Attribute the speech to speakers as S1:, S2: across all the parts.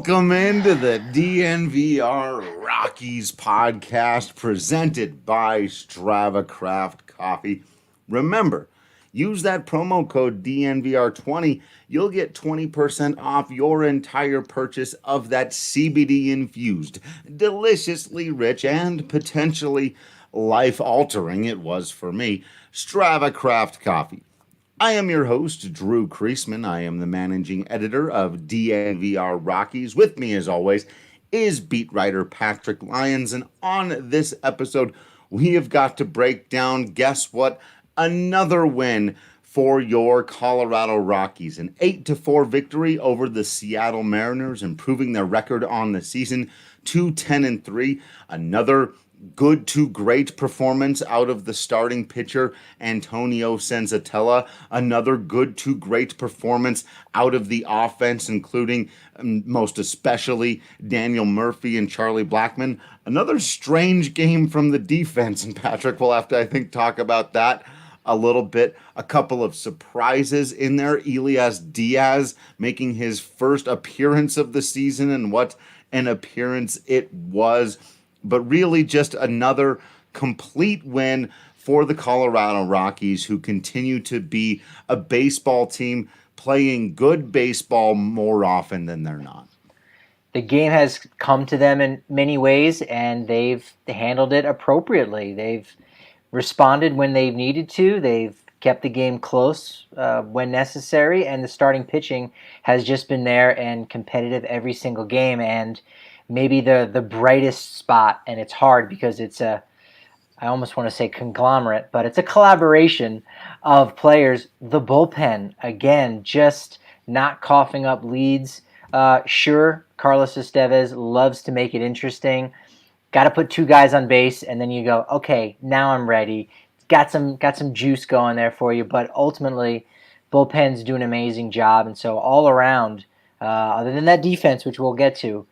S1: Welcome into the DNVR Rockies podcast presented by Strava Craft Coffee. Remember, use that promo code DNVR20. You'll get 20% off your entire purchase of that CBD infused, deliciously rich, and potentially life altering, it was for me, Strava Craft Coffee. I am your host, Drew Creasman. I am the managing editor of DNVR Rockies. With me, as always, is beat writer Patrick Lyons. And on this episode, we have got to break down, guess what? Another win for your Colorado Rockies. An 8-4 victory over the Seattle Mariners, improving their record on the season to 10-3. Another good to great performance out of the starting pitcher, Antonio Senzatella. Another good to great performance out of the offense, including most especially Daniel Murphy and Charlie Blackmon. Another strange game from the defense, and Patrick will have to, I think, talk about that a little bit. A couple of surprises in there. Elias Diaz making his first appearance of the season, and what an appearance it was. But really just another complete win for the Colorado Rockies, who continue to be a baseball team playing good baseball more often than they're not.
S2: The game has come to them in many ways, and they've handled it appropriately. They've responded when they've needed to. They've kept the game close when necessary, and the starting pitching has just been there and competitive every single game. And maybe the brightest spot, and it's hard because it's I almost want to say conglomerate, but it's a collaboration of players. The bullpen, again, just not coughing up leads. Sure, Carlos Estevez loves to make it interesting. Got to put two guys on base, and then you go, okay, now I'm ready. Got some juice going there for you, but ultimately, bullpens do an amazing job, and so all around, other than that defense, which we'll get to,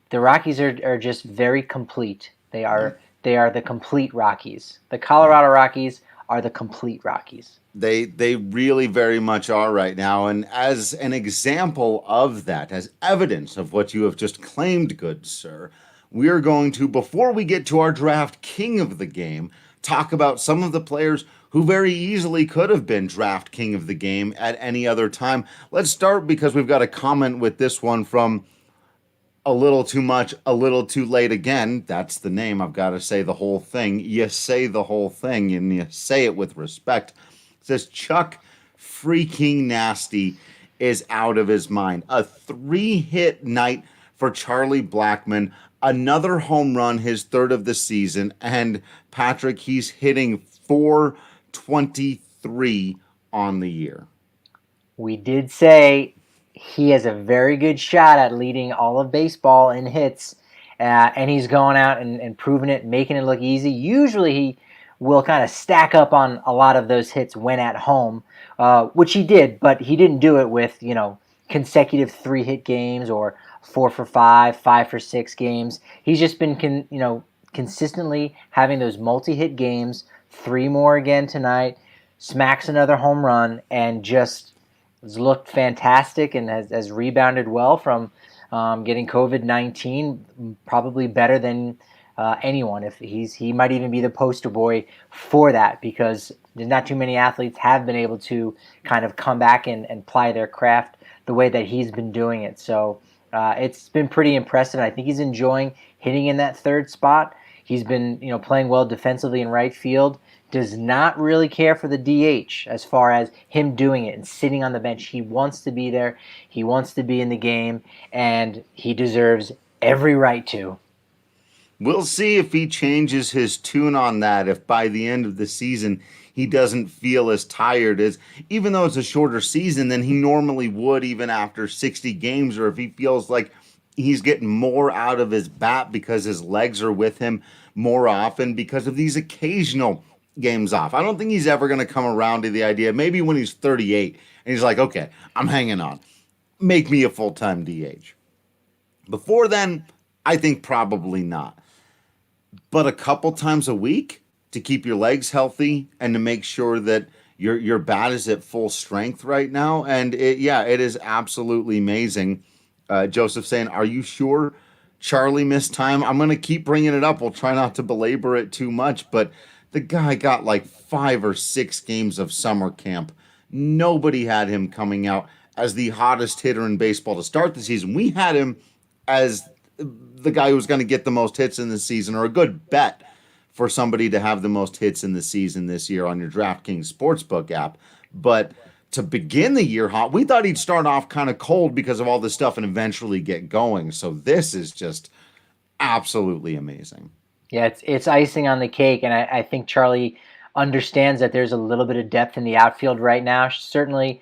S2: the Rockies are just very complete. They are the complete Rockies. The Colorado Rockies are the complete Rockies.
S1: They really very much are right now. And as an example of that, as evidence of what you have just claimed, good sir, we are going to, before we get to our draft king of the game, talk about some of the players who very easily could have been draft king of the game at any other time. Let's start because we've got a comment with this one from A Little Too Much, A Little Too Late Again. That's the name. I've got to say the whole thing. You say the whole thing, and you say it with respect. It says Chuck freaking Nasty is out of his mind. A 3-hit night for Charlie Blackmon. Another home run, his third of the season. And Patrick, he's hitting .423 on the year.
S2: We did say he has a very good shot at leading all of baseball in hits, and he's going out and proving it, making it look easy. Usually he will kind of stack up on a lot of those hits when at home, which he did, but he didn't do it with, consecutive 3-hit games or 4 for 5, 5 for 6 games. He's just been, consistently having those multi-hit games, 3 more again tonight, smacks another home run, and just has looked fantastic and has rebounded well from getting COVID-19, probably better than anyone. If he might even be the poster boy for that, because there's not too many athletes have been able to kind of come back and ply their craft the way that he's been doing it. So it's been pretty impressive. I think he's enjoying hitting in that third spot. He's been playing well defensively in right field. Does not really care for the DH as far as him doing it and sitting on the bench. He wants to be there. He wants to be in the game, and he deserves every right to.
S1: We'll see if he changes his tune on that, if by the end of the season he doesn't feel as tired as, even though it's a shorter season than he normally would even after 60 games, or if he feels like he's getting more out of his bat because his legs are with him more often because of these occasional games off. I don't think he's ever going to come around to the idea, maybe when he's 38 and he's like, okay, I'm hanging on. Make me a full-time DH. Before then, I think probably not. But a couple times a week to keep your legs healthy and to make sure that your bat is at full strength right now. And it is absolutely amazing Joseph saying, are you sure Charlie missed time? I'm going to keep bringing it up. We'll try not to belabor it too much, but the guy got like 5 or 6 games of summer camp. Nobody had him coming out as the hottest hitter in baseball to start the season. We had him as the guy who was going to get the most hits in the season, or a good bet for somebody to have the most hits in the season this year on your DraftKings Sportsbook app. But to begin the year hot, we thought he'd start off kind of cold because of all this stuff and eventually get going. So this is just absolutely amazing.
S2: Yeah, it's icing on the cake, and I think Charlie understands that there's a little bit of depth in the outfield right now. Certainly,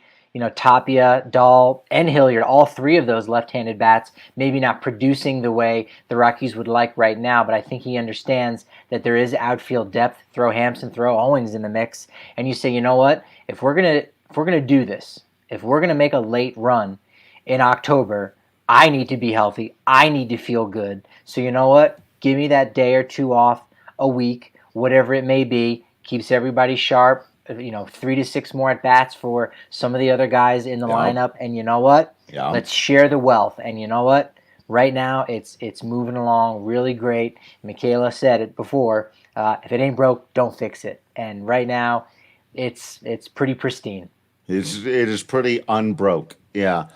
S2: Tapia, Dahl, and Hilliard, all three of those left-handed bats, maybe not producing the way the Rockies would like right now, but I think he understands that there is outfield depth. Throw Hampson, throw Owings in the mix, and you say, you know what? If we're gonna do this, if we're gonna make a late run in October, I need to be healthy. I need to feel good. So you know what? Give me that day or two off a week, whatever it may be. Keeps everybody sharp. 3 to 6 more at bats for some of the other guys in the lineup. And you know what?
S1: Yeah.
S2: Let's share the wealth. And you know what? Right now, it's moving along really great. Michaela said it before. If it ain't broke, don't fix it. And right now, it's pretty pristine.
S1: It is pretty unbroke. Yeah.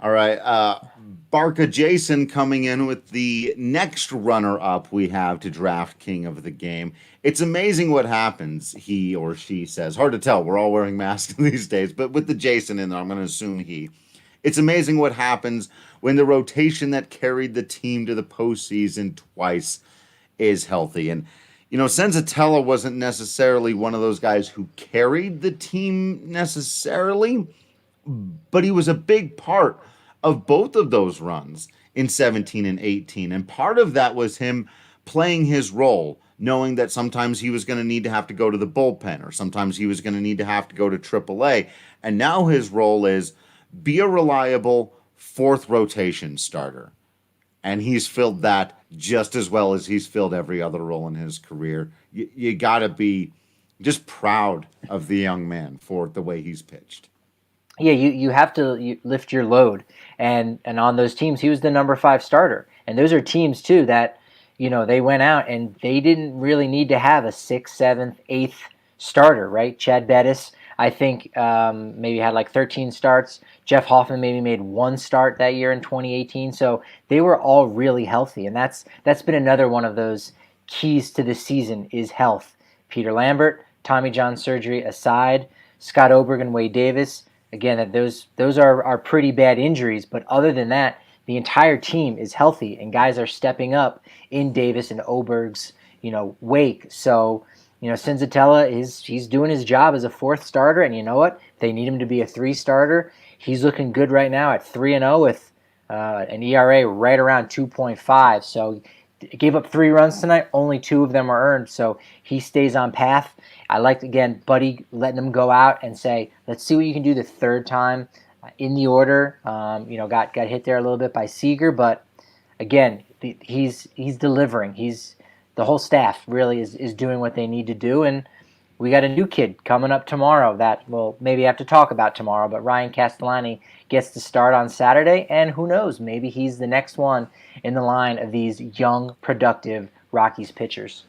S1: All right. Barca Jason coming in with the next runner-up we have to draft King of the Game. It's amazing what happens, he or she says. Hard to tell. We're all wearing masks these days. But with the Jason in there, I'm going to assume he. It's amazing what happens when the rotation that carried the team to the postseason twice is healthy. And, Senzatella wasn't necessarily one of those guys who carried the team necessarily, but he was a big part of both of those runs in 17 and 18. And part of that was him playing his role, knowing that sometimes he was going to need to have to go to the bullpen, or sometimes he was going to need to have to go to AAA. And now his role is be a reliable fourth rotation starter. And he's filled that just as well as he's filled every other role in his career. You got to be just proud of the young man for the way he's pitched.
S2: Yeah, you have to lift your load, and on those teams, he was the number 5 starter, and those are teams too that, they went out and they didn't really need to have a 6th, 7th, 8th starter, right? Chad Bettis, I think, maybe had like 13 starts. Jeff Hoffman maybe made 1 start that year in 2018, so they were all really healthy, and that's been another one of those keys to the season is health. Peter Lambert, Tommy John surgery aside, Scott Oberg and Wade Davis. Again, that those are pretty bad injuries, but other than that, the entire team is healthy, and guys are stepping up in Davis and Oberg's wake. So Senzatella he's doing his job as a 4th starter, and you know what? If they need him to be a 3 starter, he's looking good right now at 3-0 with an ERA right around 2.5. So gave up 3 runs tonight. Only 2 of them are earned, so he stays on path. I liked, again, Buddy letting him go out and say, let's see what you can do the 3rd time in the order. Got hit there a little bit by Seager, but again, he's delivering. The whole staff really is doing what they need to do, and we got a new kid coming up tomorrow that we'll maybe have to talk about tomorrow, but Ryan Castellani gets to start on Saturday, and who knows, maybe he's the next one in the line of these young, productive Rockies pitchers.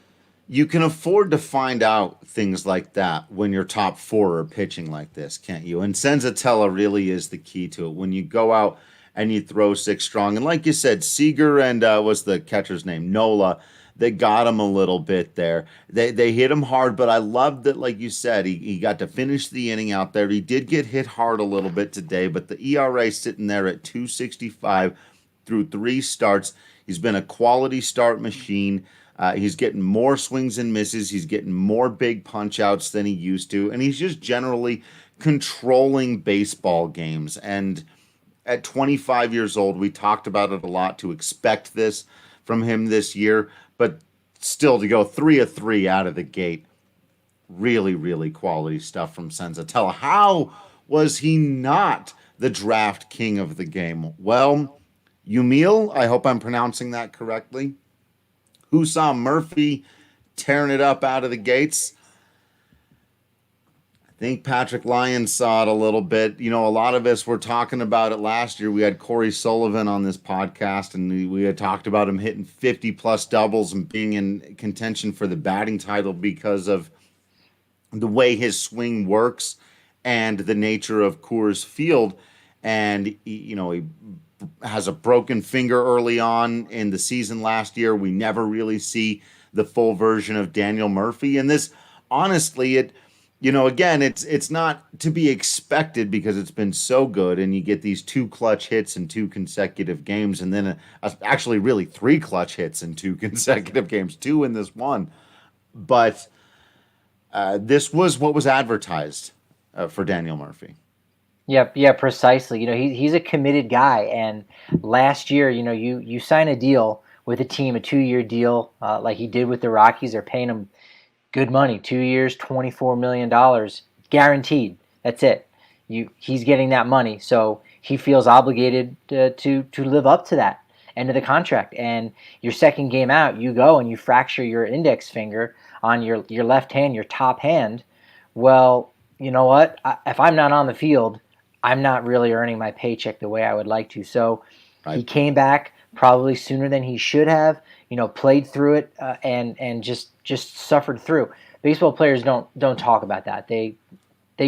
S1: You can afford to find out things like that when your top 4 are pitching like this, can't you? And Senzatella really is the key to it. When you go out and you throw 6 strong, and like you said, Seager and what's the catcher's name? Nola, they got him a little bit there. They hit him hard, but I loved that, like you said, he got to finish the inning out there. He did get hit hard a little bit today, but the ERA sitting there at 2.65 through 3 starts. He's been a quality start machine. He's getting more swings and misses. He's getting more big punch-outs than he used to. And he's just generally controlling baseball games. And at 25 years old, we talked about it a lot to expect this from him this year. But still, to go 3 of 3 out of the gate, really, really quality stuff from Senzatella. How was he not the draft king of the game? Well, Yumil, I hope I'm pronouncing that correctly. Who saw Murphy tearing it up out of the gates? I think Patrick Lyons saw it a little bit. A lot of us were talking about it last year. We had Corey Sullivan on this podcast, and we had talked about him hitting 50 plus doubles and being in contention for the batting title because of the way his swing works and the nature of Coors Field. And, he has a broken finger early on in the season last year. We never really see the full version of Daniel Murphy. And this, honestly, again, it's not to be expected because it's been so good, and you get these 2 clutch hits in 2 consecutive games, and then actually really 3 clutch hits in 2 consecutive games, 2 in this one. But this was what was advertised for Daniel Murphy.
S2: Yep, yeah, precisely. He's a committed guy, and last year, you sign a deal with a team, a 2-year deal, like he did with the Rockies. They're paying him good money, 2 years, $24 million, guaranteed. That's it. He's getting that money, so he feels obligated to live up to that end of the contract. And your second game out, you go and you fracture your index finger on your left hand, your top hand. Well, you know what? If I'm not on the field, I'm not really earning my paycheck the way I would like to. So He came back probably sooner than he should have. Played through it and just suffered through. Baseball players don't talk about that. They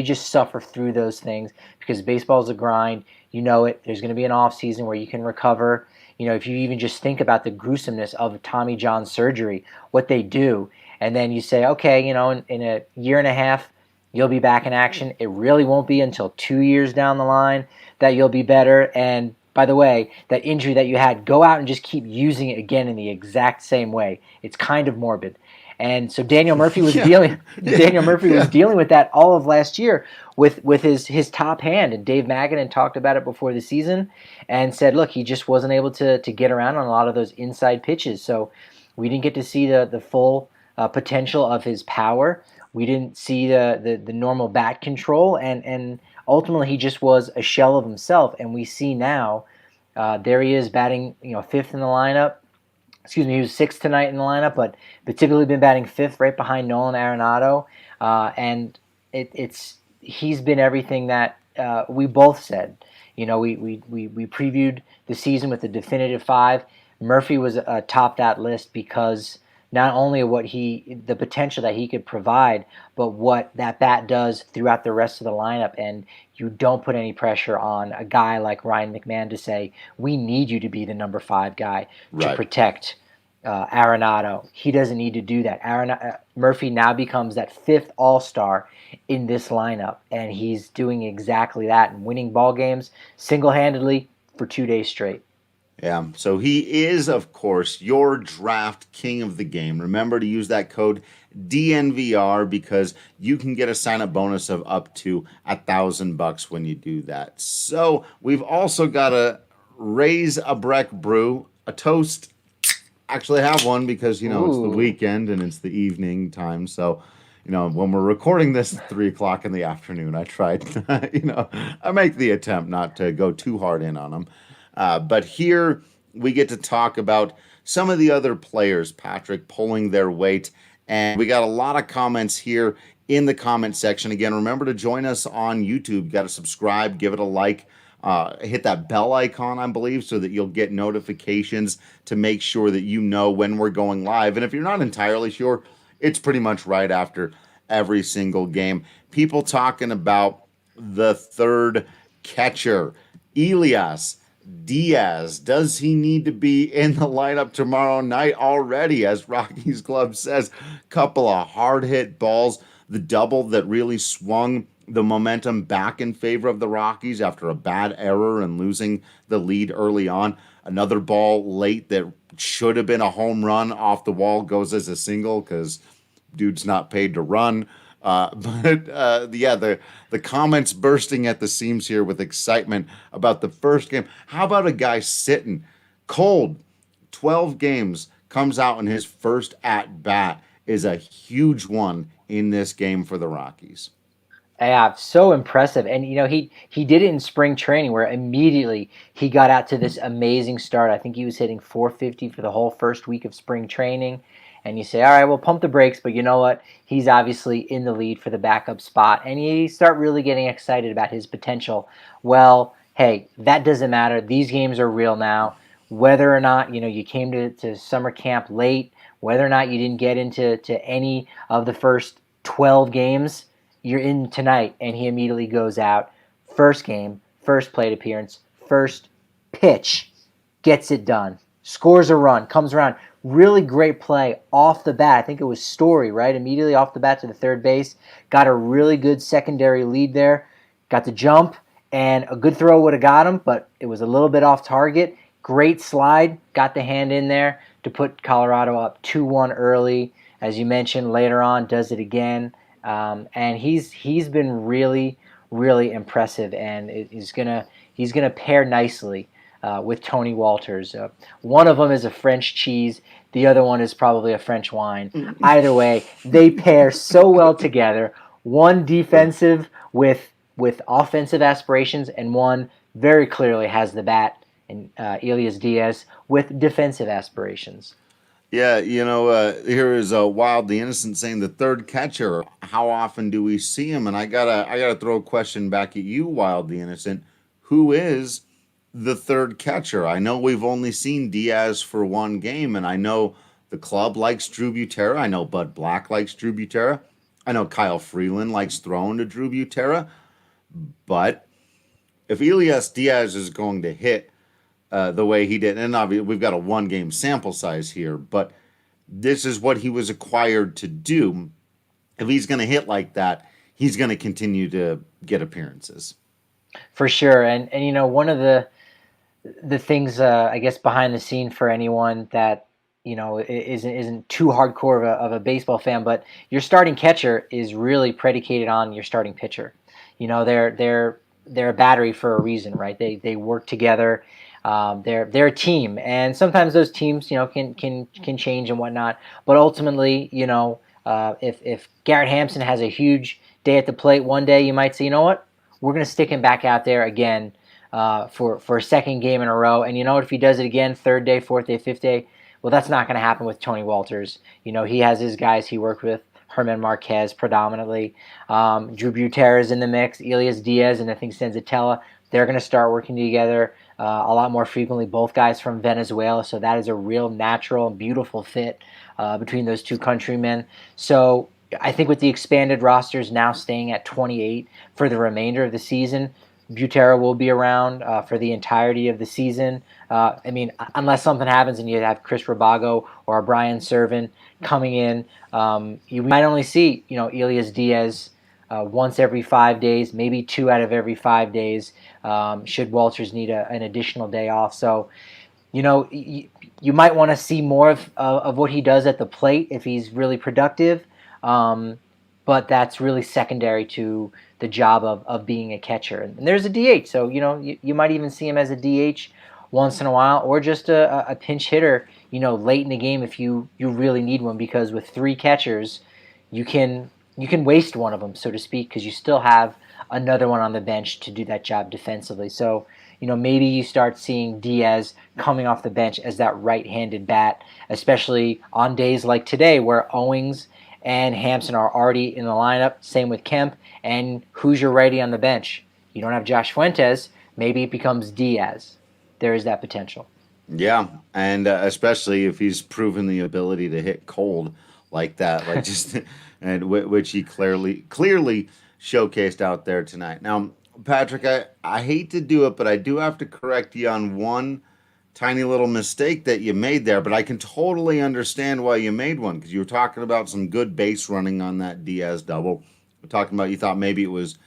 S2: just suffer through those things because baseball is a grind. There's going to be an off season where you can recover. If you even just think about the gruesomeness of Tommy John surgery, what they do, and then you say, okay, in a year and a half, you'll be back in action. It really won't be until 2 years down the line that you'll be better. And by the way, that injury that you had, go out and just keep using it again in the exact same way. It's kind of morbid. And so Daniel Murphy was dealing with that all of last year with his top hand. And Dave Magadan talked about it before the season and said, look, he just wasn't able to get around on a lot of those inside pitches. So we didn't get to see the full potential of his power. We didn't see the normal bat control, and ultimately he just was a shell of himself. And we see now, there he is batting, 5th in the lineup. Excuse me, he was 6th tonight in the lineup, but typically been batting 5th, right behind Nolan Arenado. And he's been everything that we both said. We previewed the season with the definitive 5. Murphy was atop that list because not only the potential that he could provide, but what that bat does throughout the rest of the lineup. And you don't put any pressure on a guy like Ryan McMahon to say, we need you to be the number 5 guy to protect Arenado. He doesn't need to do that. Murphy now becomes that 5th all-star in this lineup, and he's doing exactly that and winning ball games single-handedly for 2 days straight.
S1: Yeah, so he is, of course, your draft king of the game. Remember to use that code DNVR because you can get a sign-up bonus of up to $1,000 when you do that. So we've also got a Raise a Breck brew, a toast. Actually have one because, it's the weekend and it's the evening time. So, when we're recording this at 3 o'clock in the afternoon, I tried, I make the attempt not to go too hard in on them. But here we get to talk about some of the other players, Patrick, pulling their weight. And we got a lot of comments here in the comment section. Again, remember to join us on YouTube. You got to subscribe, give it a like, hit that bell icon, I believe, so that you'll get notifications to make sure that you know when we're going live. And if you're not entirely sure, it's pretty much right after every single game. People talking about the third catcher, Elias Diaz. Does he need to be in the lineup tomorrow night already? As Rockies Club says, couple of hard hit balls, the double that really swung the momentum back in favor of the Rockies after a bad error and losing the lead early on. Another ball late that should have been a home run off the wall goes as a single because dude's not paid to run. The comments bursting at the seams here with excitement about the first game. How about a guy sitting cold 12 games, comes out in his first at-bat, is a huge one in this game for the Rockies.
S2: Yeah, so impressive. And, he did it in spring training where immediately he got out to this amazing start. I think he was hitting 450 for the whole first week of spring training. and you say, all right, well, pump the brakes, but you know what? He's obviously in the lead for the backup spot, and you start really getting excited about his potential. Well, hey, that doesn't matter. These games are real now. Whether or not you came to summer camp late, whether or not you didn't get into any of the first 12 games, you're in tonight, and he immediately goes out. First game, first plate appearance, first pitch, gets it done, scores a run, comes around. Really great play off the bat. I think it was Story, right? Immediately off the bat to the third base. Got a really good secondary lead there. Got the jump, and a good throw would have got him, but it was a little bit off target. Great slide. Got the hand in there to put Colorado up 2-1 early. As you mentioned, later on, does it again. And he's been really, really impressive, and he's gonna pair nicely with Tony Walters. One of them is a French cheese. The other one is probably a French wine. Either way, they pair so well together. One defensive with offensive aspirations, and one very clearly has the bat, and Elias Diaz with defensive aspirations.
S1: Yeah, here is Wild the Innocent saying the third catcher. How often do we see him? And I gotta throw a question back at you, Wild the Innocent. Who is the third catcher? I know we've only seen Diaz for one game, and I know the club likes Drew Butera. I know Bud Black likes Drew Butera. I know Kyle Freeland likes throwing to Drew Butera. But if Elias Diaz is going to hit the way he did, and obviously we've got a one-game sample size here, but this is what he was acquired to do. If he's going to hit like that, he's going to continue to get appearances.
S2: For sure, and one of the things I guess behind the scene for anyone that isn't too hardcore of a baseball fan, but your starting catcher is really predicated on your starting pitcher. They're a battery for a reason, right? They work together. They're a team, and sometimes those teams can change and whatnot. But ultimately, if Garrett Hampson has a huge day at the plate one day, you might say, you know what, we're going to stick him back out there again for a second game in a row. And you know what, if he does it again, third day, fourth day, fifth day, well, that's not going to happen with Tony Walters. He has his guys he worked with, Herman Marquez predominantly. Drew Butera is in the mix, Elias Diaz, and I think Senzatella. They're going to start working together a lot more frequently. Both guys from Venezuela, so that is a real natural and beautiful fit between those two countrymen. So I think with the expanded rosters now staying at 28 for the remainder of the season, Butera will be around for the entirety of the season. Unless something happens and you have Chris Rabago or Brian Servin coming in, you might only see Elias Diaz once every 5 days, maybe 2 out of every 5 days. Should Walters need an additional day off, so you might want to see more of what he does at the plate if he's really productive. But that's really secondary to the job of being a catcher. And there's a DH, so you might even see him as a DH once in a while, or just a pinch hitter, late in the game if you really need one, because with 3 catchers, you can waste one of them, so to speak, because you still have another one on the bench to do that job defensively. So maybe you start seeing Diaz coming off the bench as that right-handed bat, especially on days like today where Owings and Hampson are already in the lineup. Same with Kemp. And who's your righty on the bench? You don't have Josh Fuentes. Maybe it becomes Diaz. There is that potential.
S1: Yeah, and especially if he's proven the ability to hit cold like that, like just and which he clearly showcased out there tonight. Now, Patrick, I hate to do it, but I do have to correct you on one tiny little mistake that you made there, but I can totally understand why you made one, because you were talking about some good base running on that Diaz double. We're talking about you thought maybe it was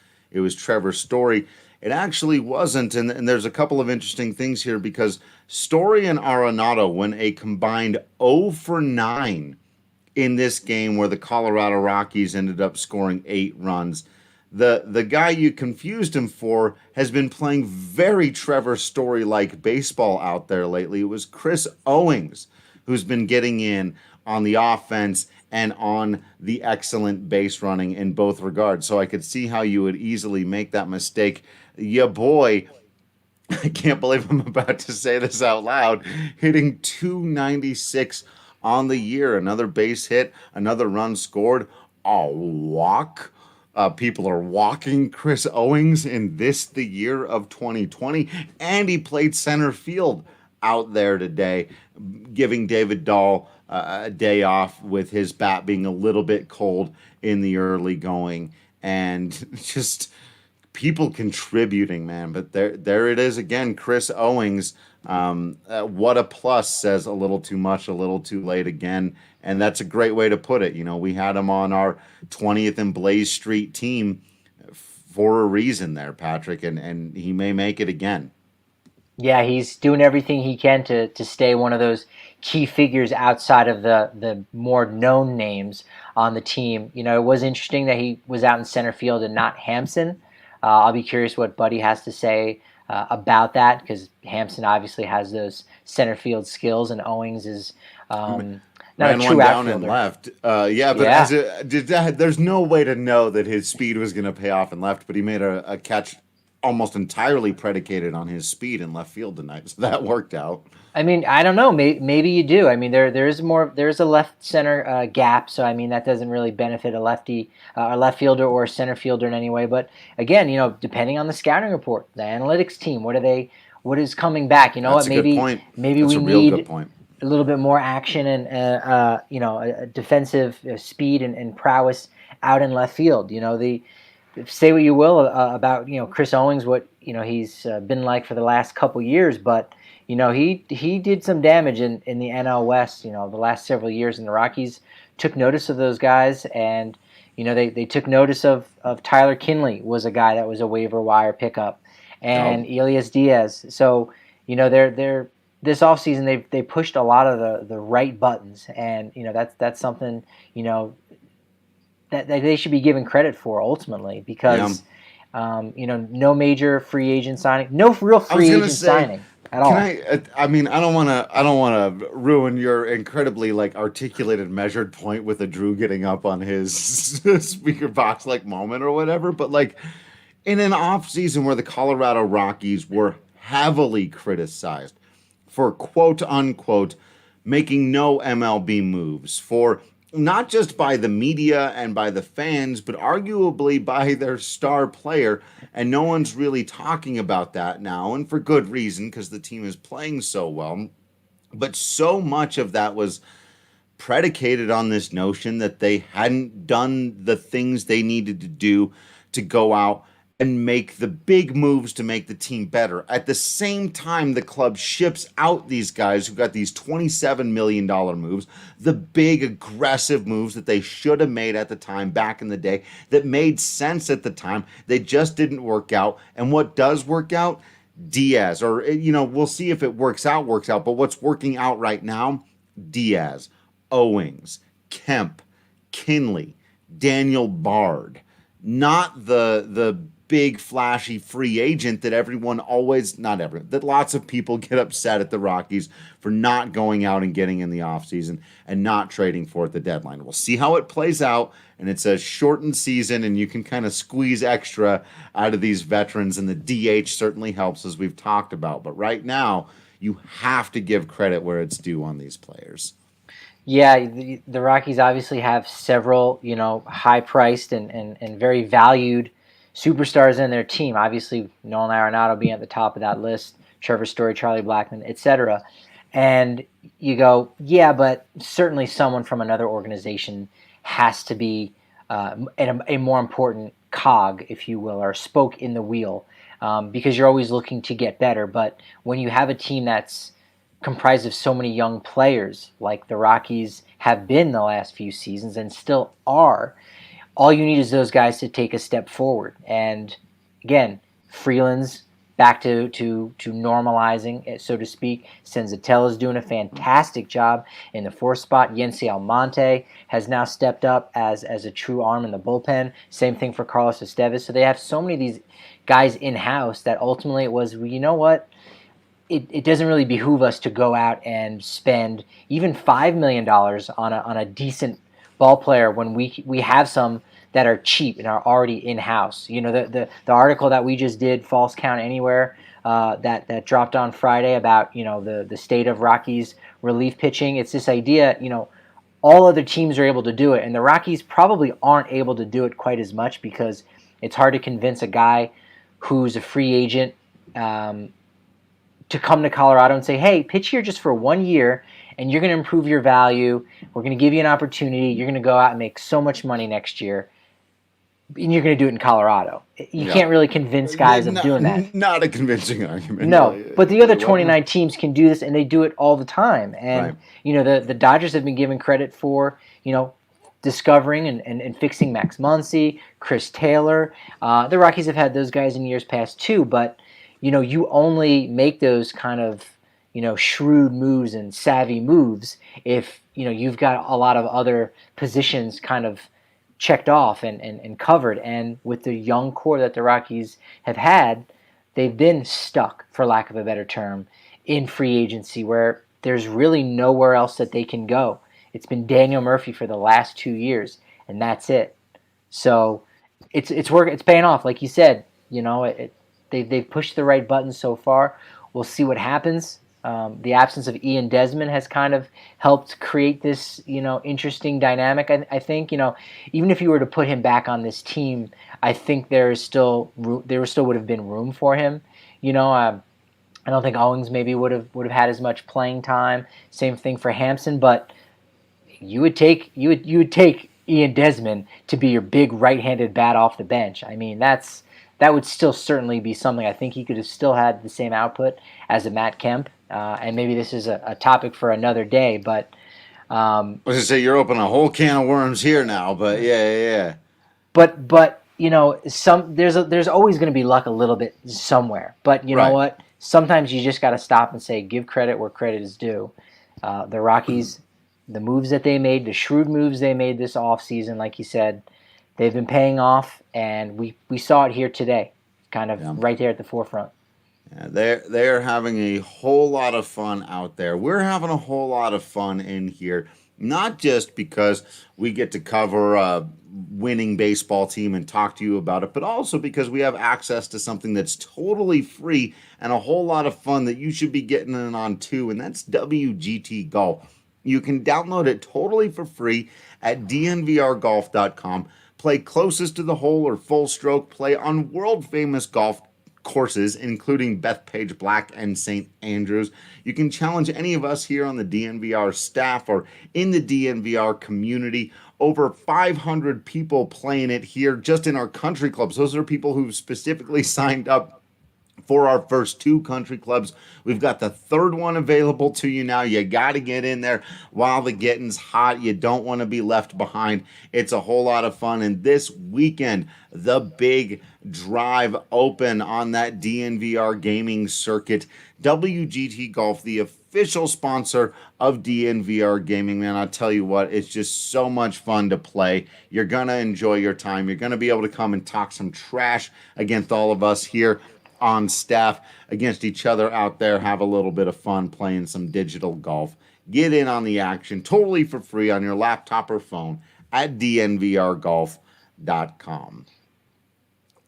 S1: Trevor Story. It actually wasn't, and there's a couple of interesting things here, because Story and Arenado went a combined 0 for 9 in this game where the Colorado Rockies ended up scoring 8 runs. The guy you confused him for has been playing very Trevor Story-like baseball out there lately. It was Chris Owings who's been getting in on the offense and on the excellent base running in both regards. So I could see how you would easily make that mistake. Yeah, boy, I can't believe I'm about to say this out loud, hitting 296 on the year. Another base hit, another run scored, a walk. People are walking Chris Owings in the year of 2020, and he played center field out there today, giving David Dahl a day off with his bat being a little bit cold in the early going, and just people contributing, man. But there it is again, Chris Owings. What a plus says a little too much, a little too late again, and that's a great way to put it. You know, we had him on our 20th and Blaze Street team for a reason there, Patrick, and he may make it again.
S2: Yeah, he's doing everything he can to stay one of those key figures outside of the more known names on the team. You know, it was interesting that he was out in center field and not Hampson. I'll be curious what Buddy has to say about that, because Hampson obviously has those center field skills, and Owings is not
S1: Ran
S2: a true
S1: one down
S2: outfielder.
S1: and left. Yeah, but there's no way to know that his speed was going to pay off in left, but he made a catch almost entirely predicated on his speed in left field tonight, so that worked out.
S2: I mean, I don't know. Maybe you do. I mean, there's a left center gap, so I mean that doesn't really benefit a lefty, a left fielder or a center fielder in any way. But again, you know, depending on the scouting report, the analytics team, what is coming back? You know
S1: That's
S2: what?
S1: a good point.
S2: Maybe
S1: That's
S2: we
S1: a real
S2: need
S1: good point.
S2: a little bit more action and you know, a defensive speed and prowess out in left field. You know, say what you will about, you know, Chris Owings, what, you know, he's been like for the last couple years, but you know, he did some damage in the NL West. You know, the last several years, and the Rockies took notice of those guys, and you know, they took notice of Tyler Kinley was a guy that was a waiver wire pickup, and Elias Diaz. So you know, they're this offseason they pushed a lot of the right buttons, and you know, that's something, you know, that they should be given credit for ultimately, because you know, no major free agent signing, no real free agent signing at all.
S1: I mean, I don't want to ruin your incredibly like articulated, measured point with a Drew getting up on his speaker box like moment or whatever, but like in an off season where the Colorado Rockies were heavily criticized for quote unquote making no MLB moves, for not just by the media and by the fans, but arguably by their star player. And no one's really talking about that now, and for good reason, because the team is playing so well. But so much of that was predicated on this notion that they hadn't done the things they needed to do to go out and make the big moves to make the team better. At the same time, the club ships out these guys who got these $27 million moves, the big aggressive moves that they should have made at the time back in the day, that made sense at the time. They just didn't work out. And what does work out? Diaz, or, you know, we'll see if it works out, but what's working out right now? Diaz, Owings, Kemp, Kinley, Daniel Bard. Not the big flashy free agent that that lots of people get upset at the Rockies for not going out and getting in the offseason and not trading for at the deadline. We'll see how it plays out, and it's a shortened season, and you can kind of squeeze extra out of these veterans, and the DH certainly helps, as we've talked about. But right now, you have to give credit where it's due on these players.
S2: Yeah, the Rockies obviously have several, you know, high-priced and very valued superstars in their team. Obviously, Nolan Arenado being at the top of that list, Trevor Story, Charlie Blackmon, etc. And you go, yeah, but certainly someone from another organization has to be a more important cog, if you will, or spoke in the wheel, because you're always looking to get better. But when you have a team that's comprised of so many young players, like the Rockies have been the last few seasons and still are, all you need is those guys to take a step forward. And again, Freeland's back to normalizing, so to speak. Senzatella is doing a fantastic job in the fourth spot. Yency Almonte has now stepped up as a true arm in the bullpen. Same thing for Carlos Estevez. So they have so many of these guys in-house that ultimately it was, you know what, it doesn't really behoove us to go out and spend even $5 million on a decent ball player when we have some that are cheap and are already in-house. You know, the article that we just did, False Count Anywhere, that dropped on Friday about the state of Rockies relief pitching. It's this idea, all other teams are able to do it, and the Rockies probably aren't able to do it quite as much because it's hard to convince a guy who's a free agent to come to Colorado and say, hey, pitch here just for 1 year, and you're going to improve your value. We're going to give you an opportunity. You're going to go out and make so much money next year, and you're going to do it in Colorado. You can't really convince guys of doing that.
S1: Not a convincing argument.
S2: No, but the other 29 teams can do this, and they do it all the time. And, the Dodgers have been given credit for, discovering and fixing Max Muncy, Chris Taylor. The Rockies have had those guys in years past too, but, you only make those kind of, shrewd moves and savvy moves if, you've got a lot of other positions kind of checked off and covered. And with the young core that the Rockies have had, they've been stuck, for lack of a better term, in free agency where there's really nowhere else that they can go. It's been Daniel Murphy for the last 2 years, and that's it. So it's work. It's paying off, like you said. They've pushed the right buttons so far. We'll see what happens. The absence of Ian Desmond has kind of helped create this, interesting dynamic. I think, even if you were to put him back on this team, I think there still would have been room for him. I don't think Owings maybe would have had as much playing time. Same thing for Hampson, but you would take Ian Desmond to be your big right-handed bat off the bench. I mean, that would still certainly be something. I think he could have still had the same output as a Matt Kemp. And maybe this is a topic for another day, but
S1: I was gonna say you're opening a whole can of worms here now, but yeah.
S2: But there's always going to be luck a little bit somewhere. But you know what? Sometimes you just got to stop and say, give credit where credit is due. The Rockies, the moves that they made, the shrewd moves they made this offseason, like you said, they've been paying off, and we saw it here today, kind of right there at the forefront.
S1: Yeah, they're having a whole lot of fun out there. We're having a whole lot of fun in here, not just because we get to cover a winning baseball team and talk to you about it, but also because we have access to something that's totally free and a whole lot of fun that you should be getting in on too, and that's WGT Golf. You can download it totally for free at DNVRGolf.com. Play closest to the hole or full stroke play on world-famous golf courses, including Bethpage Black and St. Andrews. You can challenge any of us here on the DNVR staff or in the DNVR community. Over 500 people playing it here just in our country clubs. Those are people who've specifically signed up for our first 2 country clubs. We've got the 3rd one available to you now. You got to get in there while the getting's hot. You don't want to be left behind. It's a whole lot of fun. And this weekend, the big drive open on that DNVR gaming circuit. WGT Golf, the official sponsor of DNVR Gaming, man, I'll tell you what, it's just so much fun to play. You're going to enjoy your time. You're going to be able to come and talk some trash against all of us here on staff, against each other out there, have a little bit of fun playing some digital golf. Get in on the action totally for free on your laptop or phone at DNVRGolf.com.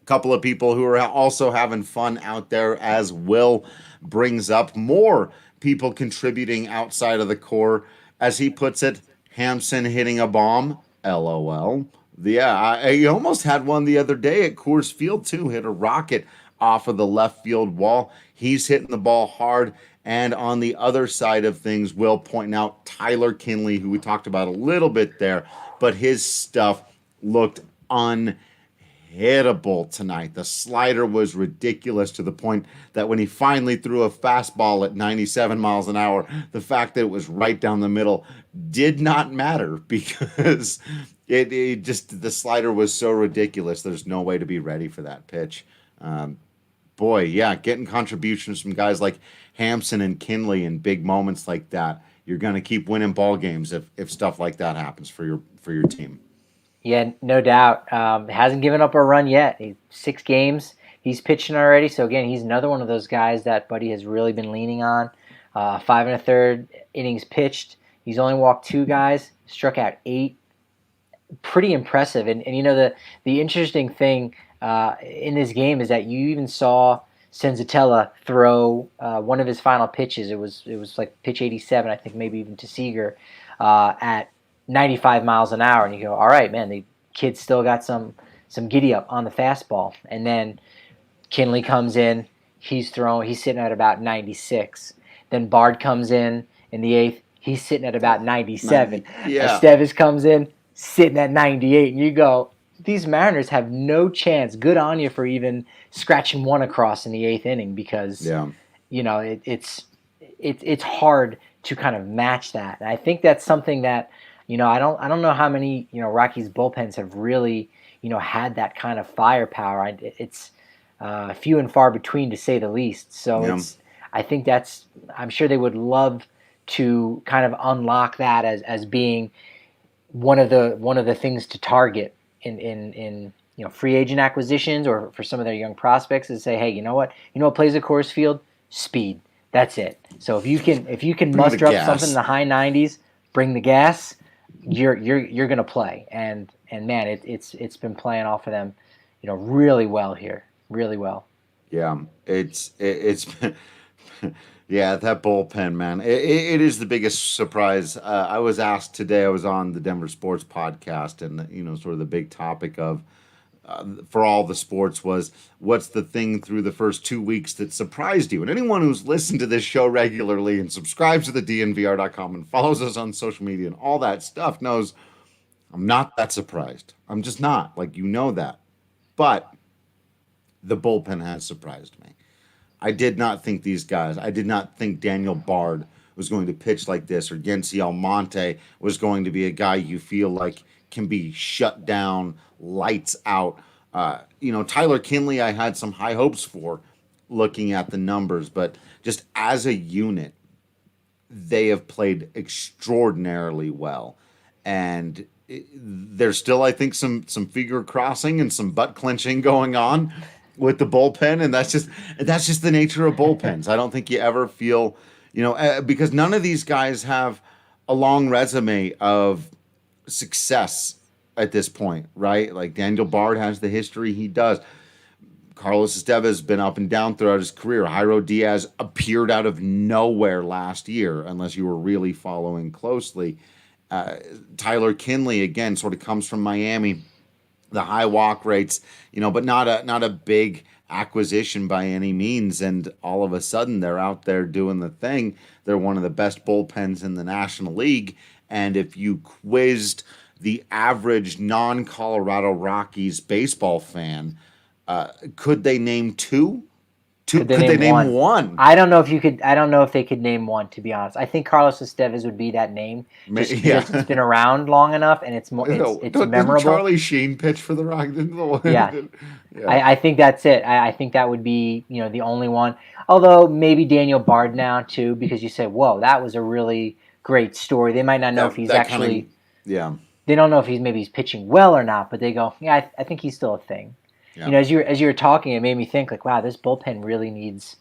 S1: A couple of people who are also having fun out there, as Will brings up, more people contributing outside of the core. As he puts it, Hampson hitting a bomb, LOL. Yeah, I almost had one the other day at Coors Field too, hit a rocket off of the left field wall. He's hitting the ball hard. And on the other side of things, Will pointing out Tyler Kinley, who we talked about a little bit there, but his stuff looked unhittable tonight. The slider was ridiculous to the point that when he finally threw a fastball at 97 miles an hour, the fact that it was right down the middle did not matter because it just, the slider was so ridiculous. There's no way to be ready for that pitch. Boy, yeah, getting contributions from guys like Hampson and Kinley in big moments like that, you're going to keep winning ball games if stuff like that happens for your team.
S2: Yeah, no doubt. Hasn't given up a run yet. 6 games he's pitching already. So again, he's another one of those guys that Buddy has really been leaning on. 5 1/3 innings pitched. He's only walked 2 guys, struck out 8. Pretty impressive. And the interesting thing in this game is that you even saw Senzatella throw one of his final pitches. It was like pitch 87, I think, maybe even to Seager, at 95 miles an hour, and you go, all right, man, the kid still got some giddy up on the fastball. And then Kinley comes in, he's sitting at about 96. Then Bard comes in the eighth, he's sitting at about 97.
S1: Yeah.
S2: Estevez comes in, sitting at 98, and you go, these Mariners have no chance. Good on you for even scratching one across in the eighth inning, because it's hard to kind of match that. And I think that's something that I don't know how many Rockies bullpens have really had that kind of firepower. It's few and far between, to say the least. So I'm sure they would love to kind of unlock that as being one of the things to target in free agent acquisitions, or for some of their young prospects, is say, hey, you know what plays at Coors Field? Speed. That's it. So if you can muster up something in the high 90s, bring the gas, you're gonna play. And man, it's been playing off of them, really well here, really well.
S1: Yeah, it's been. Yeah, that bullpen, man. It is the biggest surprise. I was asked today, I was on the Denver Sports Podcast, and, sort of the big topic of, for all the sports, was what's the thing through the first 2 weeks that surprised you? And anyone who's listened to this show regularly and subscribes to the DNVR.com and follows us on social media and all that stuff knows I'm not that surprised. I'm just not. Like, that. But the bullpen has surprised me. I did not think I did not think Daniel Bard was going to pitch like this, or Yency Almonte was going to be a guy you feel like can be shut down, lights out. Tyler Kinley, I had some high hopes for, looking at the numbers, but just as a unit, they have played extraordinarily well. And there's still, I think, some finger crossing and some butt clenching going on with the bullpen, and that's just the nature of bullpens. I don't think you ever feel, because none of these guys have a long resume of success at this point, right? Like Daniel Bard has the history he does. Carlos Estevez has been up and down throughout his career. Jairo Diaz appeared out of nowhere last year, unless you were really following closely. Tyler Kinley, again, sort of comes from Miami. The high walk rates, but not a big acquisition by any means. And all of a sudden, they're out there doing the thing. They're one of the best bullpens in the National League. And if you quizzed the average non-Colorado Rockies baseball fan, could they name two? Could they name one?
S2: I don't know if they could name one, to be honest. I think Carlos Estevez would be that name, just because it's been around long enough and it's memorable.
S1: Didn't Charlie Sheen pitch for the Rockies?
S2: Yeah. I think that's it. I think that would be the only one. Although maybe Daniel Bard now too, because you say, whoa, that was a really great story. They might not know if he's actually. They don't know if he's pitching well or not, but they go, yeah, I think he's still a thing. Yeah. As you were talking, it made me think, like, wow, this bullpen really needs,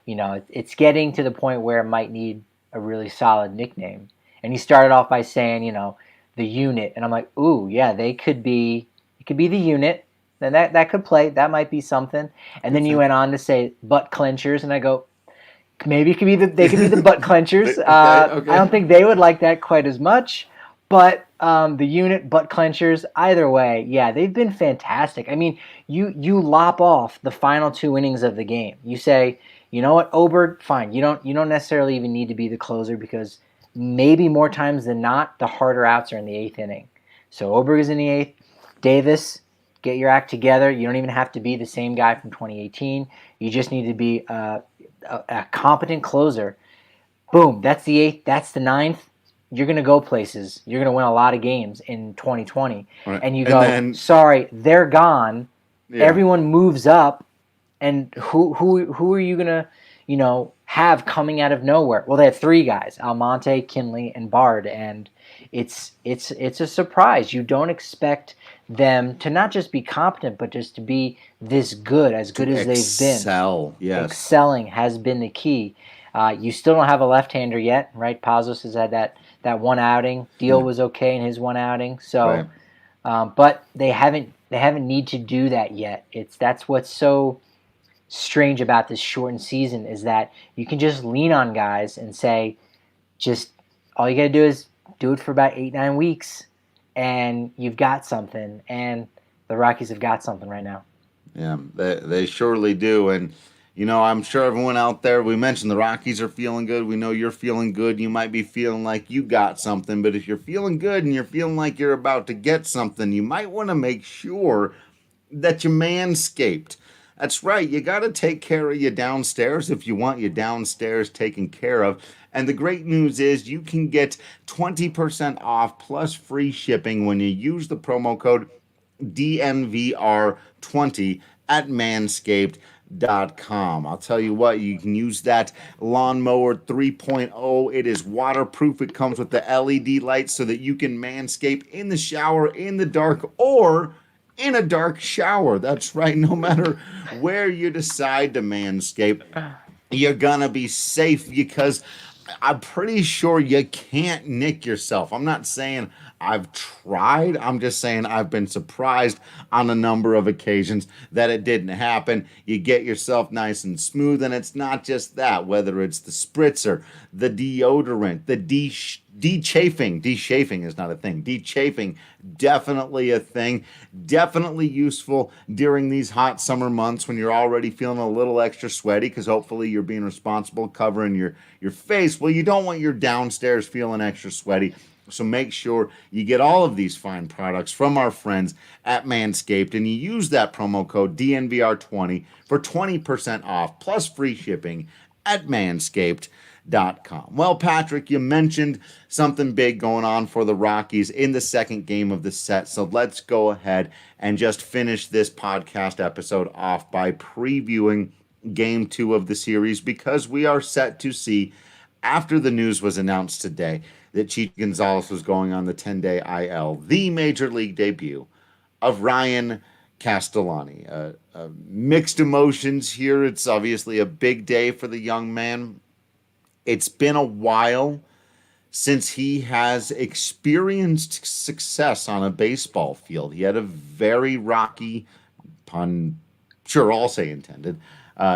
S2: it's getting to the point where it might need a really solid nickname. And he started off by saying, the unit, and I'm like, ooh, yeah, it could be the unit. Then that could play. That might be something. And then you went on to say butt clenchers, and I go, maybe they could be the butt clenchers. Okay. I don't think they would like that quite as much. But the unit, butt clenchers, either way, yeah, they've been fantastic. I mean, you lop off the final 2 innings of the game. You say, you know what, Oberg, fine. You don't necessarily even need to be the closer, because maybe more times than not, the harder outs are in the 8th inning. So Oberg is in the 8th. Davis, get your act together. You don't even have to be the same guy from 2018. You just need to be a competent closer. Boom, that's the 8th. That's the 9th. You're going to go places. You're going to win a lot of games in 2020. Right. And you go, sorry, they're gone. Yeah. Everyone moves up. And who are you going to, have coming out of nowhere? Well, they have 3 guys, Almonte, Kinley, and Bard. And it's a surprise. You don't expect them to not just be competent, but just to be this good, as good as they've been.
S1: Excel, yes.
S2: Excelling has been the key. You still don't have a left-hander yet, right? Pazos has had that one outing. Deal was okay in his one outing. So, right. But they haven't need to do that yet. That's what's so strange about this shortened season is that you can just lean on guys and say, just all you got to do is do it for about 8-9 weeks, and you've got something. And the Rockies have got something right now.
S1: Yeah, they surely do. And, I'm sure everyone out there, we mentioned the Rockies are feeling good. We know you're feeling good. You might be feeling like you got something. But if you're feeling good and you're feeling like you're about to get something, you might want to make sure that you manscaped. That's right. You got to take care of your downstairs if you want your downstairs taken care of. And the great news is you can get 20% off plus free shipping when you use the promo code DNVR20 at manscaped.com. I'll tell you what, you can use that lawnmower 3.0. It is waterproof. It comes with the LED lights so that you can manscape in the shower, in the dark, or in a dark shower. That's right. No matter where you decide to manscape, you're gonna be safe because I'm pretty sure you can't nick yourself. I'm not saying I've tried. I'm just saying I've been surprised on a number of occasions that it didn't happen. You get yourself nice and smooth, and it's not just that. Whether it's the spritzer, the deodorant, the de-chafing. De-chafing is not a thing. De-chafing, definitely a thing. Definitely useful during these hot summer months when you're already feeling a little extra sweaty because hopefully you're being responsible covering your face. Well, you don't want your downstairs feeling extra sweaty. So make sure you get all of these fine products from our friends at Manscaped, and you use that promo code DNVR20 for 20% off plus free shipping at manscaped.com. Well, Patrick, you mentioned something big going on for the Rockies in the second game of the set. So let's go ahead and just finish this podcast episode off by previewing game 2 of the series because we are set to see, after the news was announced today that Chichi Gonzalez was going on the 10-day IL, the major league debut of Ryan Castellani. Mixed emotions here. It's obviously a big day for the young man. It's been a while since he has experienced success on a baseball field. He had a very rocky, pun, sure, I'll say intended,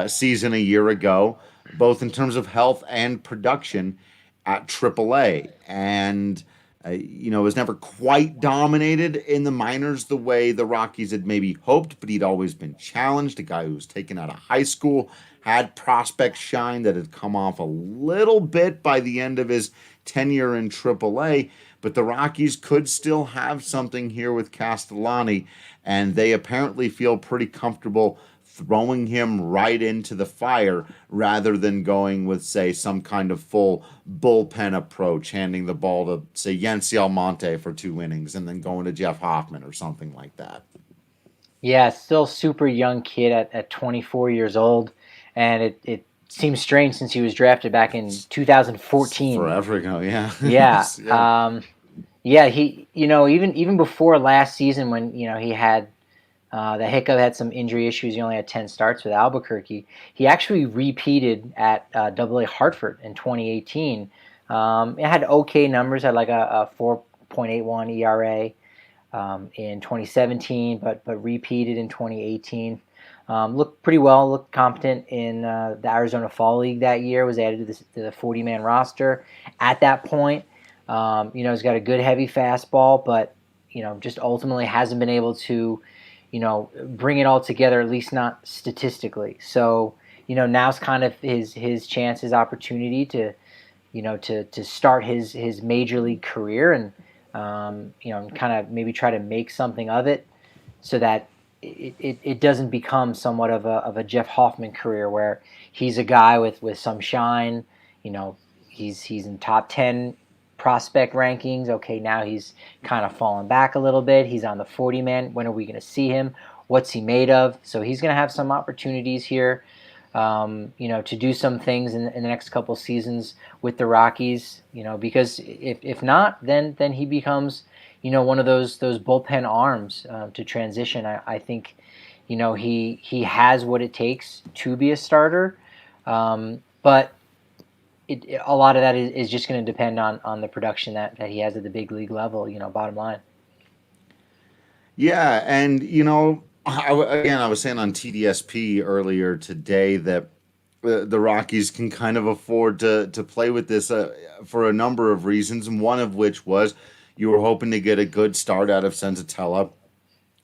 S1: season a year ago, both in terms of health and production at AAA. And, was never quite dominated in the minors the way the Rockies had maybe hoped, but he'd always been challenged. A guy who was taken out of high school, had prospect shine that had come off a little bit by the end of his tenure in AAA, but the Rockies could still have something here with Castellani, and they apparently feel pretty comfortable throwing him right into the fire rather than going with, say, some kind of full bullpen approach, handing the ball to, say, Yency Almonte for 2 innings and then going to Jeff Hoffman or something like that.
S2: Yeah, still super young kid at 24 years old, and it seems strange since he was drafted back in 2014.
S1: Forever ago, yeah.
S2: Yeah.
S1: Yeah.
S2: Yeah, he, even before last season when, he had the hiccup, had some injury issues. He only had 10 starts with Albuquerque. He actually repeated at AA Hartford in 2018. It had okay numbers, had like a 4.81 ERA in 2017, but repeated in 2018. Looked pretty well, looked competent in the Arizona Fall League that year, was added to the 40-man roster. At that point, he's got a good heavy fastball, but, just ultimately hasn't been able to bring it all together, at least not statistically. So, now's kind of his chance, his opportunity to, to start his major league career and, kind of maybe try to make something of it so that it doesn't become somewhat of a Jeff Hoffman career where he's a guy with some shine, he's in top 10 prospect rankings. Okay, now he's kind of fallen back a little bit. He's on the 40-man. When are we going to see him? What's he made of? So he's going to have some opportunities here, to do some things in the next couple seasons with the Rockies. Because if not, then he becomes, one of those bullpen arms to transition. I think, he has what it takes to be a starter, but. A lot of that is just going to depend on the production that he has at the big league level, bottom line.
S1: Yeah, and Again, I was saying on TDSP earlier today that the Rockies can kind of afford to play with this for a number of reasons, and one of which was you were hoping to get a good start out of Senzatella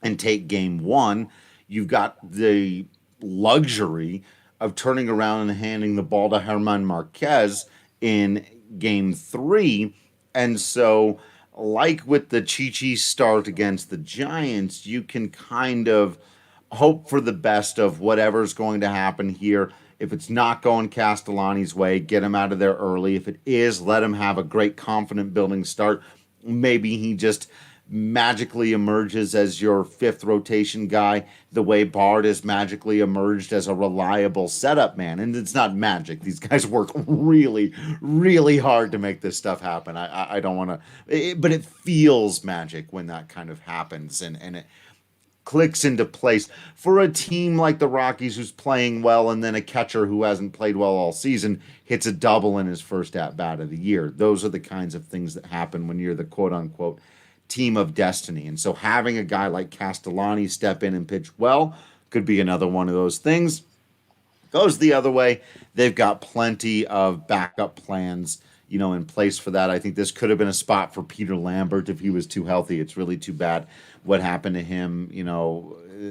S1: and take game one. You've got the luxury of turning around and handing the ball to Herman Marquez in game three. And so, like with the Chi start against the Giants, you can kind of hope for the best of whatever's going to happen here. If it's not going Castellani's way, get him out of there early. If it is, let him have a great, confident building start. Maybe he just magically emerges as your fifth rotation guy, the way Bard has magically emerged as a reliable setup man. And it's not magic. These guys work really, really hard to make this stuff happen. I don't want to, but it feels magic when that kind of happens, and it clicks into place for a team like the Rockies who's playing well, and then a catcher who hasn't played well all season hits a double in his first at bat of the year. Those are the kinds of things that happen when you're the quote unquote team of destiny. And so having a guy like Castellani step in and pitch well could be another one of those things. Goes the other way, they've got plenty of backup plans, in place for that. I think this could have been a spot for Peter Lambert if he was too healthy. It's really too bad what happened to him,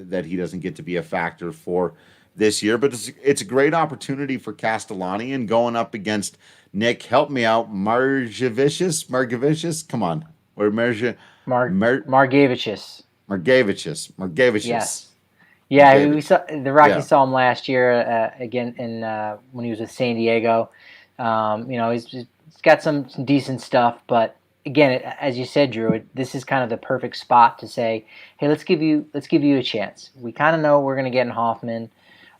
S1: that he doesn't get to be a factor for this year. But it's a great opportunity for Castellani, and going up against Nick, help me out, Margevicius, come on. Or
S2: Margevicius.
S1: Margevicius.
S2: Yes. Yeah, we
S1: Margevicius.
S2: saw the Rockies saw him last year again in when he was with San Diego. He's got some decent stuff, but again, as you said, Drew, this is kind of the perfect spot to say, hey, let's give you a chance. We kind of know we're going to get in Hoffman.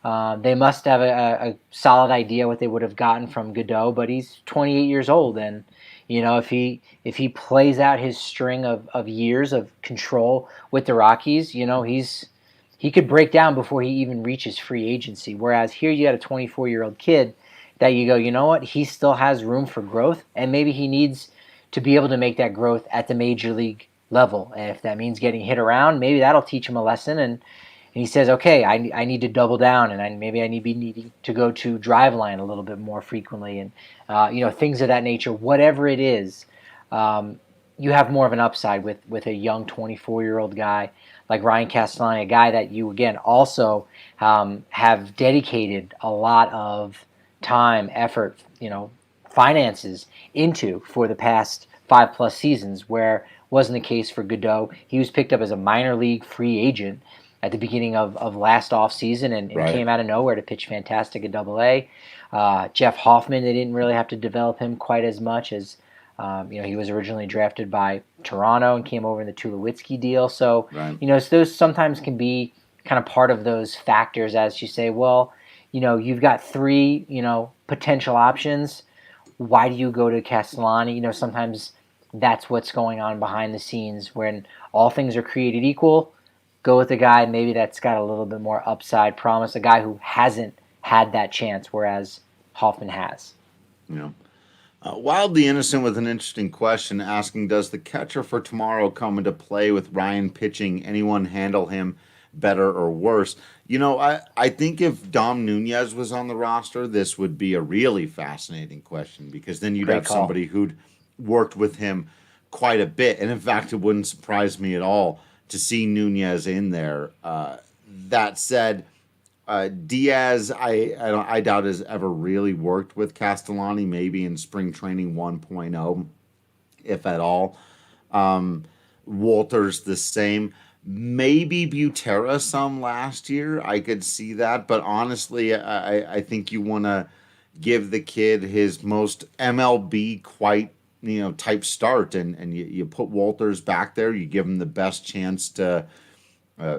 S2: They must have a solid idea what they would have gotten from Godot, but he's 28 years old, and if he plays out his string of years of control with the Rockies, he could break down before he even reaches free agency. Whereas here you had a 24-year-old kid that you go, you know what, he still has room for growth, and maybe he needs to be able to make that growth at the major league level. And if that means getting hit around, maybe that'll teach him a lesson. And he says, okay, I need to double down, and maybe I need to be needing to go to drive line a little bit more frequently, and things of that nature. Whatever it is, you have more of an upside with a young 24-year-old guy like Ryan Castellani, a guy that you again also have dedicated a lot of time, effort, finances into for the past 5+ seasons, where wasn't the case for Godot. He was picked up as a minor league free agent at the beginning of last offseason and
S1: Right.
S2: came out of nowhere to pitch fantastic at AA. Jeff Hoffman, they didn't really have to develop him quite as much as he was originally drafted by Toronto and came over in the Tulowitzki deal. So,
S1: Right.
S2: So those sometimes can be kind of part of those factors as you say, well, you've got three, potential options. Why do you go to Castellani? Sometimes that's what's going on behind the scenes when all things are created equal. Go with a guy maybe that's got a little bit more upside promise, a guy who hasn't had that chance, whereas Hoffman has.
S1: Wildly Innocent with an interesting question asking, does the catcher for tomorrow come into play with Ryan pitching? Anyone handle him better or worse? I think if Dom Nunez was on the roster, this would be a really fascinating question, because then you'd have somebody who'd worked with him quite a bit. And in fact, it wouldn't surprise me at all to see Nunez in there. That said, Diaz, I doubt has ever really worked with Castellani, maybe in spring training 1.0, if at all. Walter's the same. Maybe Butera some last year. I could see that. But honestly, I think you want to give the kid his most MLB type start. And you put Walters back there. You give him the best chance to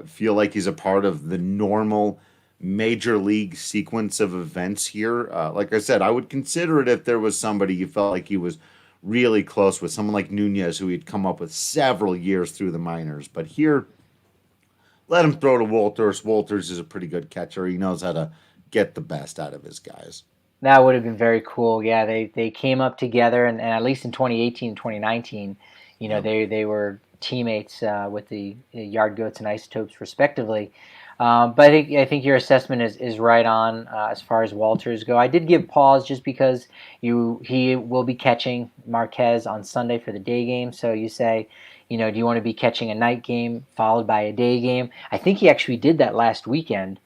S1: feel like he's a part of the normal major league sequence of events here. Like I said, I would consider it if there was somebody you felt like he was really close with, someone like Nunez, who he'd come up with several years through the minors. But here, let him throw to Walters. Walters is a pretty good catcher. He knows how to get the best out of his guys.
S2: That would have been very cool. Yeah, they came up together, and at least in 2018, 2019, They were teammates with the Yard Goats and Isotopes respectively. But I think your assessment is right on as far as Walters go. I did give pause just because he will be catching Marquez on Sunday for the day game. So you say, do you want to be catching a night game followed by a day game? I think he actually did that last weekend,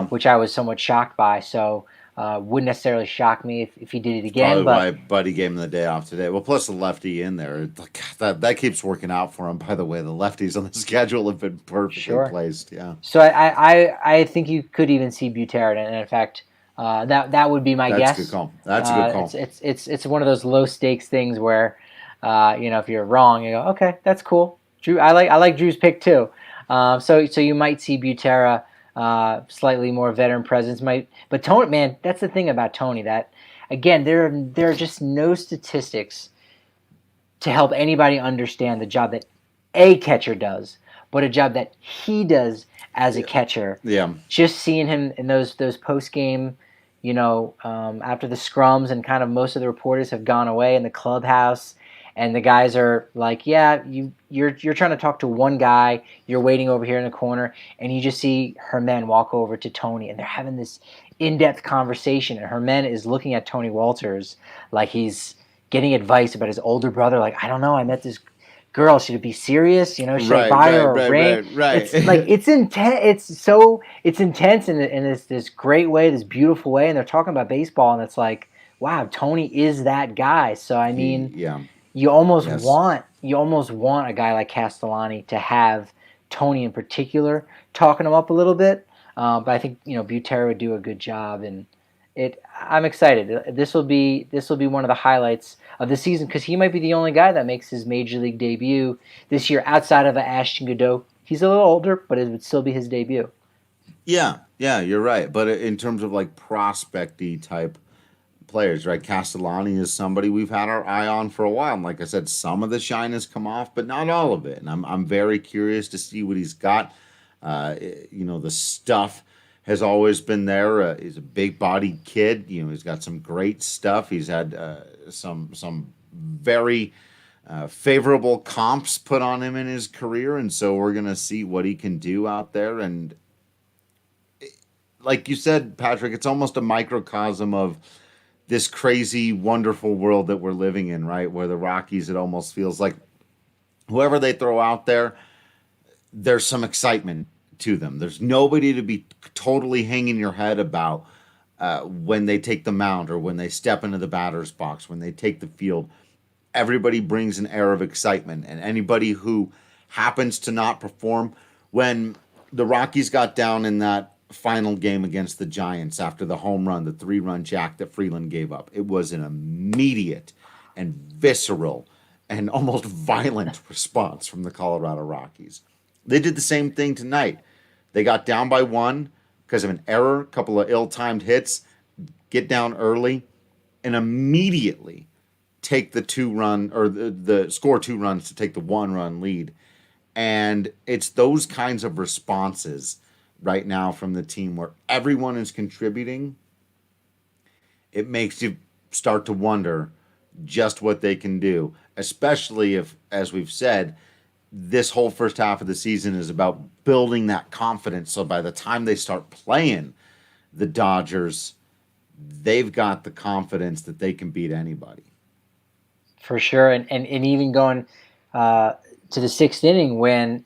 S2: which I was somewhat shocked by. So wouldn't necessarily shock me if he did it again.
S1: Probably why Buddy gave him the day off today. Well, plus the lefty in there. That keeps working out for him. By the way, the lefties on the schedule have been perfectly placed. Yeah.
S2: So I think you could even see Butera, and in fact, that would be my guess.
S1: That's a good call. That's a good call.
S2: It's one of those low stakes things where, if you're wrong, you go, okay, that's cool. Drew, I like Drew's pick too. So you might see Butera. Slightly more veteran presence but Tony, man, that's the thing about Tony, that again there are just no statistics to help anybody understand the job that a catcher does, but a job that he does as a catcher.
S1: Yeah.
S2: Just seeing him in those post game, after the scrums and kind of most of the reporters have gone away in the clubhouse. And the guys are like, yeah, you're trying to talk to one guy. You're waiting over here in the corner, and you just see Herman walk over to Tony, and they're having this in-depth conversation. And Herman is looking at Tony Walters like he's getting advice about his older brother. Like, I don't know, I met this girl. Should it be serious? Should I buy her a ring?
S1: Right.
S2: It's like it's intense. It's intense in this great way, this beautiful way. And they're talking about baseball, and it's like, wow, Tony is that guy. So I mean,
S1: yeah.
S2: You almost want a guy like Castellani to have Tony in particular talking him up a little bit, but I think Butera would do a good job, and I'm excited. This will be one of the highlights of the season because he might be the only guy that makes his major league debut this year outside of Ashton Godot. He's a little older, but it would still be his debut.
S1: Yeah, you're right. But in terms of like prospect-y type players, right? Castellani is somebody we've had our eye on for a while. And like I said, some of the shine has come off, but not all of it. And I'm very curious to see what he's got. The stuff has always been there. He's a big-bodied kid. He's got some great stuff. He's had some very favorable comps put on him in his career, and so we're going to see what he can do out there. And like you said, Patrick, it's almost a microcosm of this crazy, wonderful world that we're living in, right? Where the Rockies, it almost feels like whoever they throw out there, there's some excitement to them. There's nobody to be totally hanging your head about when they take the mound or when they step into the batter's box, when they take the field. Everybody brings an air of excitement, and anybody who happens to not perform, when the Rockies got down in that final game against the Giants after the home run, the 3-run jack that Freeland gave up, it was an immediate and visceral and almost violent response from the Colorado Rockies. They did the same thing tonight. They got down by 1 because of an error, a couple of ill-timed hits, get down early, and immediately take the 2-run or the score 2 runs to take the 1-run lead. And it's those kinds of responses right now from the team where everyone is contributing. It makes you start to wonder just what they can do, especially if, as we've said, this whole first half of the season is about building that confidence. So by the time they start playing the Dodgers, they've got the confidence that they can beat anybody.
S2: For sure. And even going to the 6th inning when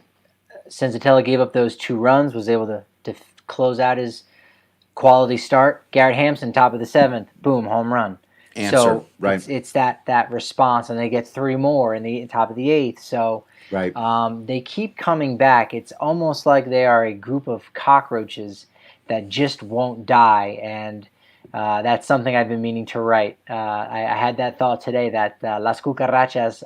S2: Senzatella gave up those 2 runs, was able to close out his quality start. Garrett Hampson, top of the 7th, boom, home run.
S1: So right.
S2: It's that response, and they get 3 more in the top of the 8th. So
S1: right.
S2: They keep coming back. It's almost like they are a group of cockroaches that just won't die, and that's something I've been meaning to write. I had that thought today that Las Cucarachas,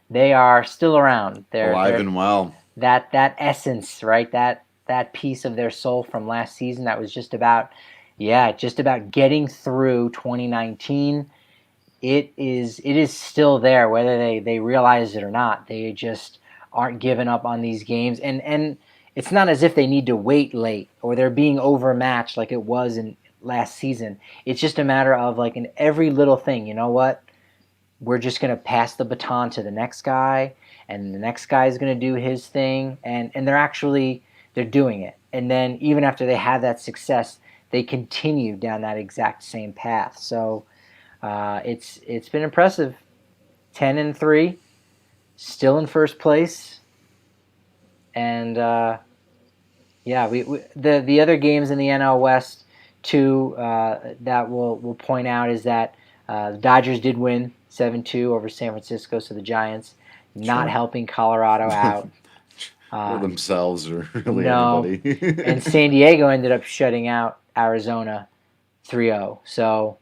S2: they are still around. They're
S1: alive and well.
S2: That essence, right? That piece of their soul from last season that was just about getting through 2019. It is still there, whether they realize it or not. They just aren't giving up on these games, and it's not as if they need to wait late or they're being overmatched like it was in last season. It's just a matter of, like, in every little thing, you know what? We're just going to pass the baton to the next guy, and the next guy is going to do his thing, and they're doing it. And then even after they have that success, they continue down that exact same path. So it's been impressive. 10-3, still in first place, and the other games in the NL West too that we'll point out is that the Dodgers did win 7-2 over San Francisco, so the Giants not helping Colorado out.
S1: Or themselves or really
S2: no.
S1: anybody.
S2: And San Diego ended up shutting out Arizona 3-0. So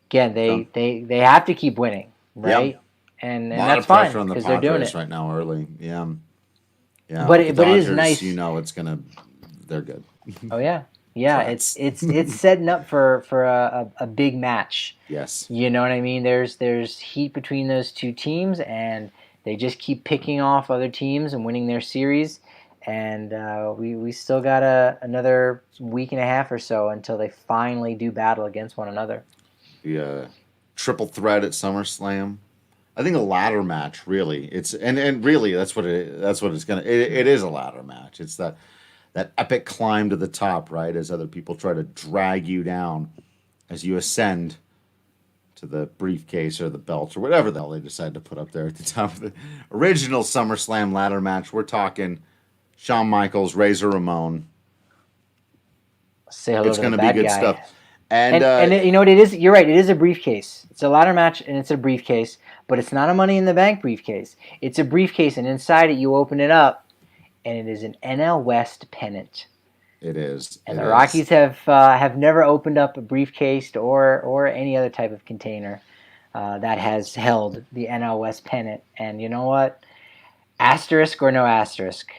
S2: again, they have to keep winning, right?
S1: Yep.
S2: And
S1: A lot
S2: that's
S1: of pressure
S2: fine
S1: on the
S2: because they're doing
S1: Padres
S2: it
S1: right now early. Yeah. Yeah.
S2: But
S1: the
S2: it
S1: Dodgers,
S2: is nice.
S1: They're good.
S2: Oh yeah. It's setting up for a big match.
S1: Yes.
S2: You know what I mean? There's heat between those two teams, and they just keep picking off other teams and winning their series. And we still got another week and a half or so until they finally do battle against one another.
S1: The triple threat at SummerSlam. I think a ladder match, really. And really that's what it's gonna. It is a ladder match. It's that epic climb to the top, right? As other people try to drag you down as you ascend to the briefcase or the belt or whatever the hell they decide to put up there at the top of the original SummerSlam ladder match. We're talking Shawn Michaels, Razor Ramon.
S2: Say hello
S1: It's
S2: to
S1: going
S2: the
S1: to be
S2: bad
S1: good
S2: guy.
S1: stuff.
S2: And you know what it is? You're right. It is a briefcase. It's a ladder match, and it's a briefcase. But it's not a Money in the Bank briefcase. It's a briefcase, and inside it, you open it up, and it is an NL West pennant.
S1: It is.
S2: And the Rockies have never opened up a briefcase or any other type of container that has held the NL West pennant. And you know what? Asterisk or no asterisk,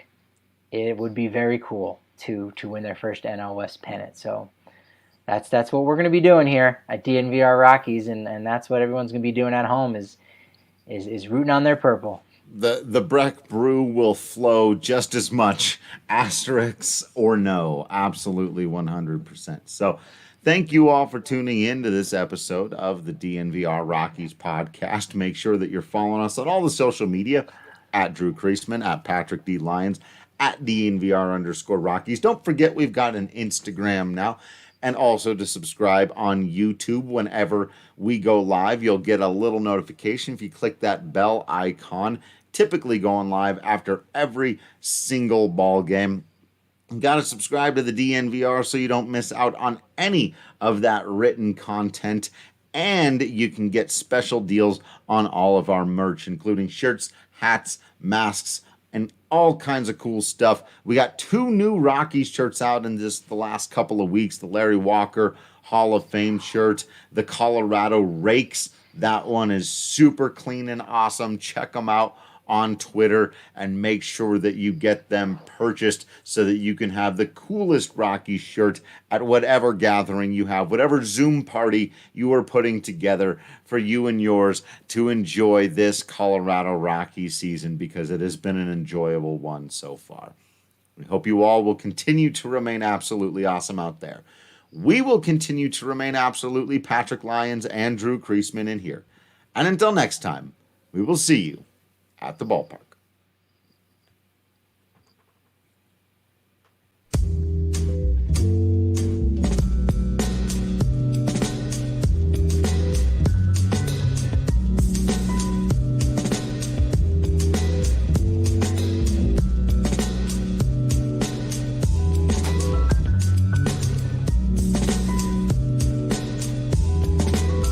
S2: it would be very cool to win their first NL West pennant. So that's what we're going to be doing here at DNVR Rockies, and that's what everyone's going to be doing at home is rooting on their purple.
S1: The Breck Brew will flow just as much, asterisks or no, absolutely 100%. So thank you all for tuning in to this episode of the DNVR Rockies podcast. Make sure that you're following us on all the social media at Drew Creasman, at Patrick D. Lyons, at DNVR_Rockies. Don't forget we've got an Instagram now. And also to subscribe on YouTube whenever we go live. You'll get a little notification if you click that bell icon. Typically going live after every single ball game. You got to subscribe to the DNVR so you don't miss out on any of that written content. And you can get special deals on all of our merch, including shirts, hats, masks, and all kinds of cool stuff. We got 2 new Rockies shirts out in just the last couple of weeks. The Larry Walker Hall of Fame shirt, the Colorado Rakes. That one is super clean and awesome. Check them out on Twitter and make sure that you get them purchased so that you can have the coolest Rockies shirt at whatever gathering you have, whatever Zoom party you are putting together for you and yours to enjoy this Colorado Rockies season, because it has been an enjoyable one so far. We hope you all will continue to remain absolutely awesome out there. We will continue to remain absolutely Patrick Lyons and Drew Creasman in here. And until next time, we will see you at the ballpark.